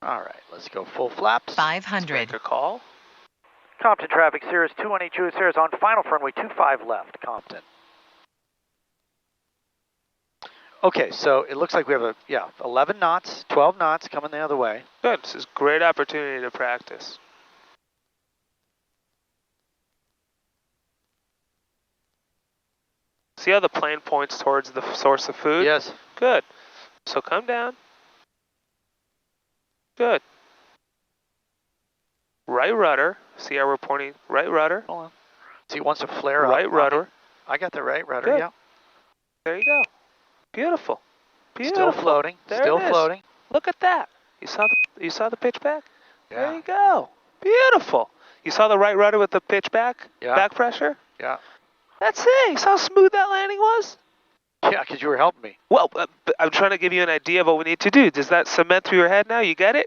All right, let's go full flaps. 500. Make a call. Compton traffic, Cirrus 218 Cirrus on final for runway 25 left, Compton. Okay, so it looks like we have 11 knots, 12 knots coming the other way. Good. This is a great opportunity to practice. See how the plane points towards the source of food? Yes. Good. So come down. Good. Right rudder. See how we're pointing? Right rudder. Hold on. See, it wants to flare up. Right rudder. I got the right rudder, Good. yeah. There you go. Beautiful. Still Beautiful. floating. There Still it is. floating. Look at that. You saw the pitch back? Yeah. There you go. Beautiful. You saw the right rudder with the pitch back? Yeah. Back pressure? Yeah. That's it. You saw how smooth that landing was? Yeah, because you were helping me. Well, I'm trying to give you an idea of what we need to do. Does that cement through your head now? You get it?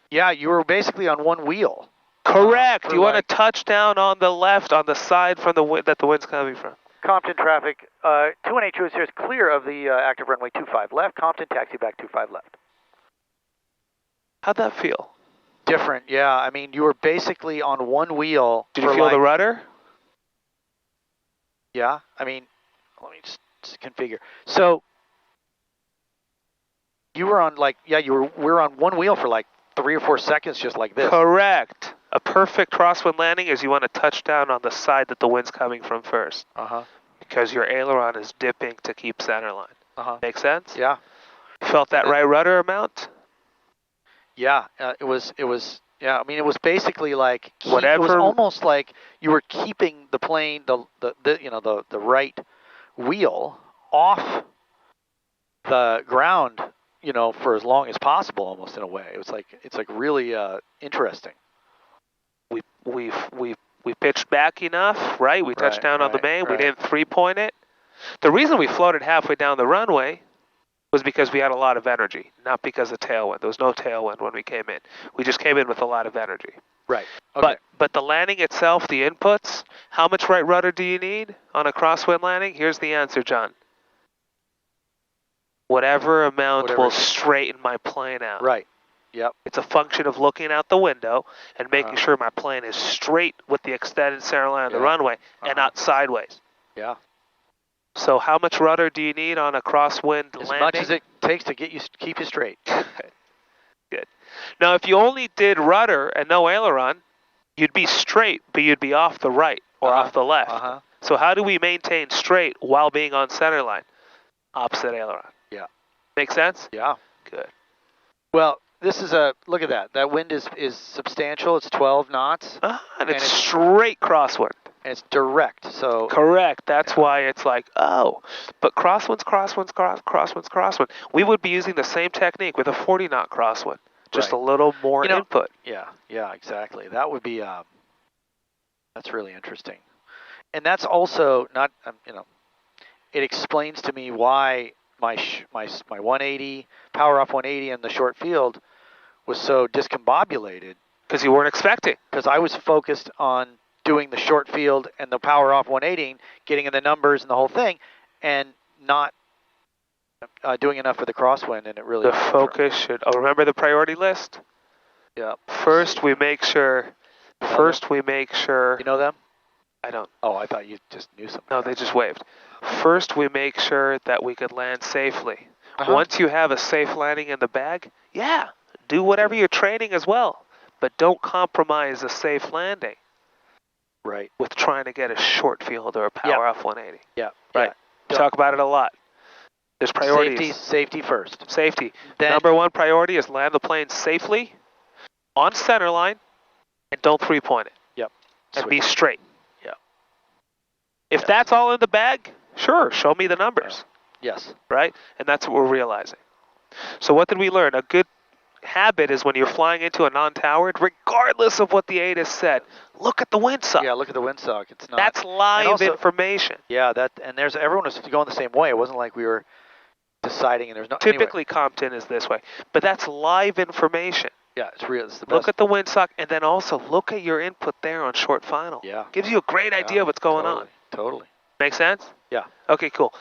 Yeah, you were basically on one wheel. Correct. You want like to touch down on the left, on the side from the wind that the wind's coming from. Compton traffic, 218 Cirrus clear of the active runway 25 left. Compton taxi back 25 left. How'd that feel? Different, yeah. I mean, you were basically on one wheel. Did you feel the rudder? Yeah, I mean, let me just configure. So, you were on we were on one wheel for like 3 or 4 seconds just like this. Correct. A perfect crosswind landing is you want to touch down on the side that the wind's coming from first. Uh-huh. Because your aileron is dipping to keep center line. Uh-huh. Make sense? Yeah. Felt that right rudder amount? Yeah, it was, yeah, I mean, it was basically like, Whatever. It was almost like you were keeping the plane, the right wheel off the ground, for as long as possible, almost in a way. It's like really interesting. We pitched back enough, right? We touched down on the main. Right. We didn't 3-point it. The reason we floated halfway down the runway was because we had a lot of energy, not because of tailwind. There was no tailwind when we came in. We just came in with a lot of energy. Right. Okay. But the landing itself, the inputs, how much right rudder do you need on a crosswind landing? Here's the answer, John. Whatever amount will straighten my plane out. Right. Yep. It's a function of looking out the window and making sure my plane is straight with the extended center line of the runway and not sideways. Yeah. So how much rudder do you need on a crosswind landing? As much as it takes to keep you straight. Good. Now, if you only did rudder and no aileron, you'd be straight, but you'd be off the right or off the left. So how do we maintain straight while being on center line? Opposite aileron. Yeah. Make sense? Yeah. Good. Well, this is look at that. That wind is substantial. It's 12 knots. And it's straight crosswind. And it's direct, so. Correct. That's why it's like, oh, but crosswind. We would be using the same technique with a 40-knot crosswind, just a little more input. Yeah, exactly. That would be, that's really interesting. And that's also not, it explains to me why my 180, power off 180 in the short field was so discombobulated. Because you weren't expecting. Because I was focused on doing the short field and the power off 180, getting in the numbers and the whole thing, and not doing enough for the crosswind, and it really... The focus should... Oh, remember the priority list? Yeah. First, we make sure... You know them? I don't. Oh, I thought you just knew something. No, they just waved. First, we make sure that we could land safely. Once you have a safe landing in the bag, do whatever you're training as well, but don't compromise a safe landing. Right. With trying to get a short field or a power off 180. Yeah. Right. We talk about it a lot. There's priorities. Safety first. Safety. Number one priority is land the plane safely, on center line, and don't 3-point it. Yep. And be straight. Yeah. If that's all in the bag, sure, show me the numbers. Yes. Right? And that's what we're realizing. So what did we learn? A good habit is when you're flying into a non-towered, regardless of what the ATIS said, look at the windsock. Yeah, look at the windsock. It's not. That's live information. Yeah, everyone was going the same way. It wasn't like we were deciding, and there's no. Typically, Compton is this way, but that's live information. Yeah, it's real. It's the best. Look at the windsock, and then also look at your input there on short final. Yeah. Gives you a great idea of what's going on. Totally. Make sense? Yeah. Okay, cool.